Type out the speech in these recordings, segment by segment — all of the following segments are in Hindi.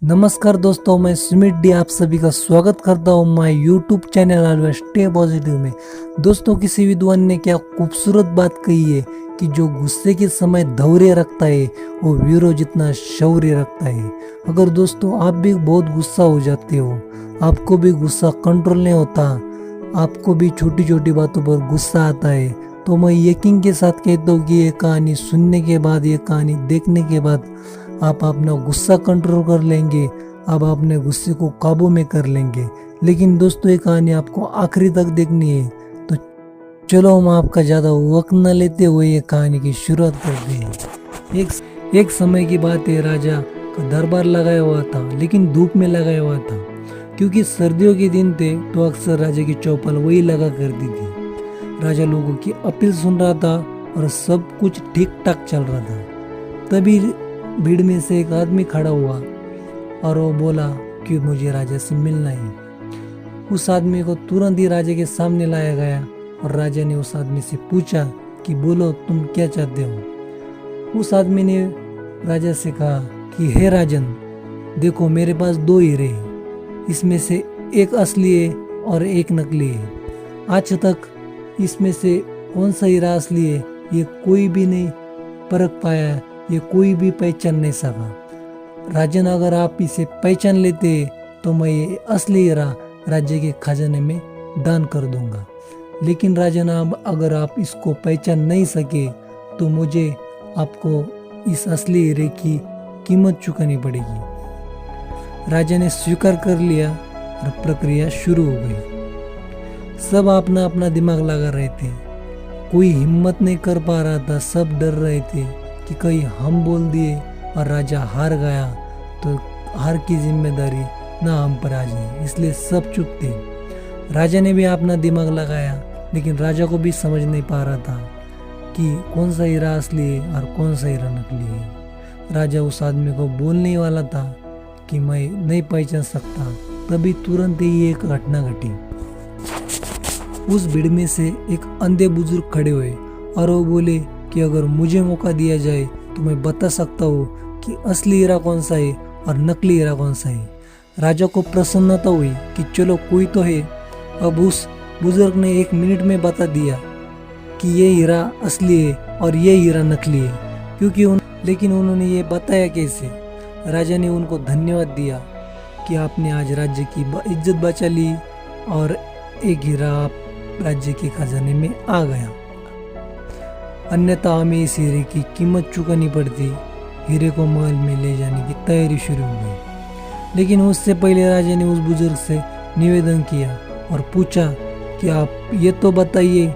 नमस्कार दोस्तों, मैं सुमित डी आप सभी का स्वागत करता हूँ my YouTube channel always stay positive में। दोस्तों, किसी विद्वान ने क्या खूबसूरत बात कही है कि जो गुस्से के समय धैर्य रखता है वो वीरों जितना शौर्य रखता है। अगर दोस्तों आप भी बहुत गुस्सा हो जाते हो, आपको भी गुस्सा कंट्रोल नहीं होता, आपको भी छोटी छोटी बातों पर गुस्सा आता है, तो मैं यकीन के साथ कहता हूँ कि ये कहानी सुनने के बाद, ये कहानी देखने के बाद आप अपना गुस्सा कंट्रोल कर लेंगे, आप अपने गुस्से को काबू में कर लेंगे। लेकिन दोस्तों, ये कहानी आपको आखिरी तक देखनी है, तो चलो हम आपका ज़्यादा वक्त न लेते हुए ये कहानी की शुरुआत करते हैं। एक समय की बात है, राजा का दरबार लगाया हुआ था, लेकिन धूप में लगाया हुआ था, क्योंकि सर्दियों के दिन थे तो अक्सर राजा की चौपाल वही लगा करती थी। राजा लोगों की अपील सुन रहा था और सब कुछ ठीक ठाक चल रहा था। तभी भीड़ में से एक आदमी खड़ा हुआ और वो बोला कि मुझे राजा से मिलना है। उस आदमी को तुरंत ही राजा के सामने लाया गया और राजा ने उस आदमी से पूछा कि बोलो, तुम क्या चाहते हो। उस आदमी ने राजा से कहा कि हे राजन, देखो मेरे पास 2 हीरे हैं, इसमें से एक असली है और एक नकली है। आज तक इसमें से कौन सा हीरा असली है ये कोई भी नहीं परख पाया है, ये कोई भी पहचान नहीं सका। राजन, अगर आप इसे पहचान लेते तो मैं ये असली हीरा राज्य के खजाने में दान कर दूंगा। लेकिन राजन, अब अगर आप इसको पहचान नहीं सके तो मुझे आपको इस असली हीरे की कीमत चुकानी पड़ेगी। राजा ने स्वीकार कर लिया और प्रक्रिया शुरू हो गई। सब अपना अपना दिमाग लगा रहे थे, कोई हिम्मत नहीं कर पा रहा था। सब डर रहे थे कि कहीं हम बोल दिए और राजा हार गया तो हार की जिम्मेदारी ना हम पर आ जाए, इसलिए सब चुप थे। राजा ने भी अपना दिमाग लगाया, लेकिन राजा को भी समझ नहीं पा रहा था कि कौन सा हीरा असली है और कौन सा हीरा नकली है। राजा उस आदमी को बोलने वाला था कि मैं नहीं पहचान सकता, तभी तुरंत ही एक घटना घटी। उस भीड़ में से एक अंधे बुजुर्ग खड़े हुए और वो बोले कि अगर मुझे मौका दिया जाए तो मैं बता सकता हूँ कि असली हीरा कौन सा है और नकली हीरा कौन सा है। राजा को प्रसन्नता हुई कि चलो कोई तो है। अब उस बुजुर्ग ने 1 मिनट में बता दिया कि ये हीरा असली है और ये हीरा नकली है। लेकिन उन्होंने ये बताया कैसे? राजा ने उनको धन्यवाद दिया कि आपने आज राज्य की इज्जत बचा ली और एक हीरा आप राज्य के खजाने में आ गया, अन्यथा हमें इस हीरे की कीमत चुकानी पड़ती। हीरे को महल में ले जाने की तैयारी शुरू हो गई। लेकिन उससे पहले राजा ने उस बुजुर्ग से निवेदन किया और पूछा कि आप ये तो बताइए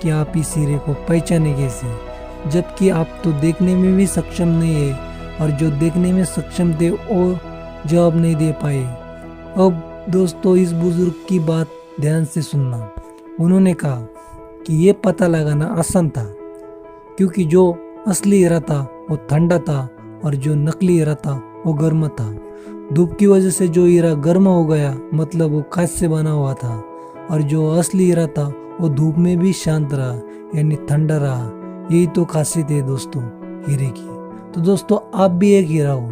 कि आप इस हीरे को पहचाने कैसे, जबकि आप तो देखने में भी सक्षम नहीं है और जो देखने में सक्षम थे वो जवाब नहीं दे पाए। अब दोस्तों, इस बुजुर्ग की बात ध्यान से सुनना। उन्होंने कहा कि ये पता लगाना आसान था, क्योंकि जो असली हीरा था वो ठंडा था और जो नकली हीरा था वो गर्म था। धूप की वजह से जो हीरा गर्म हो गया, मतलब वो कांच से बना हुआ था, और जो असली हीरा था वो धूप में भी शांत रहा, यानी ठंडा रहा। यही तो खासियत है दोस्तों हीरे की। तो दोस्तों, आप भी एक हीरा हो,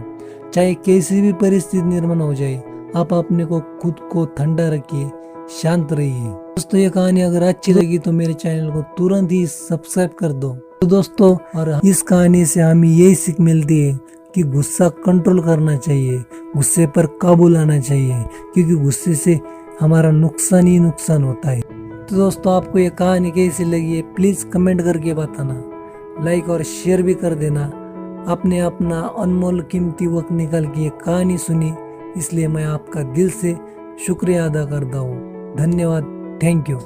चाहे कैसी भी परिस्थिति निर्माण हो जाए, आप अपने को खुद को ठंडा रखिए, शांत रहिए। दोस्तों, ये कहानी अगर अच्छी लगी तो मेरे चैनल को तुरंत ही सब्सक्राइब कर दो। तो दोस्तों, और इस कहानी से हमें यही सीख मिलती है कि गुस्सा कंट्रोल करना चाहिए, गुस्से पर काबू लाना चाहिए, क्योंकि गुस्से से हमारा नुकसान ही नुकसान होता है। तो दोस्तों, आपको ये कहानी कैसी लगी है प्लीज कमेंट करके बताना, लाइक और शेयर भी कर देना। आपने अपना अनमोल कीमती वक्त निकाल के ये कहानी सुनी, इसलिए मैं आपका दिल से शुक्रिया अदा करता हूँ। धन्यवाद, थैंक यू।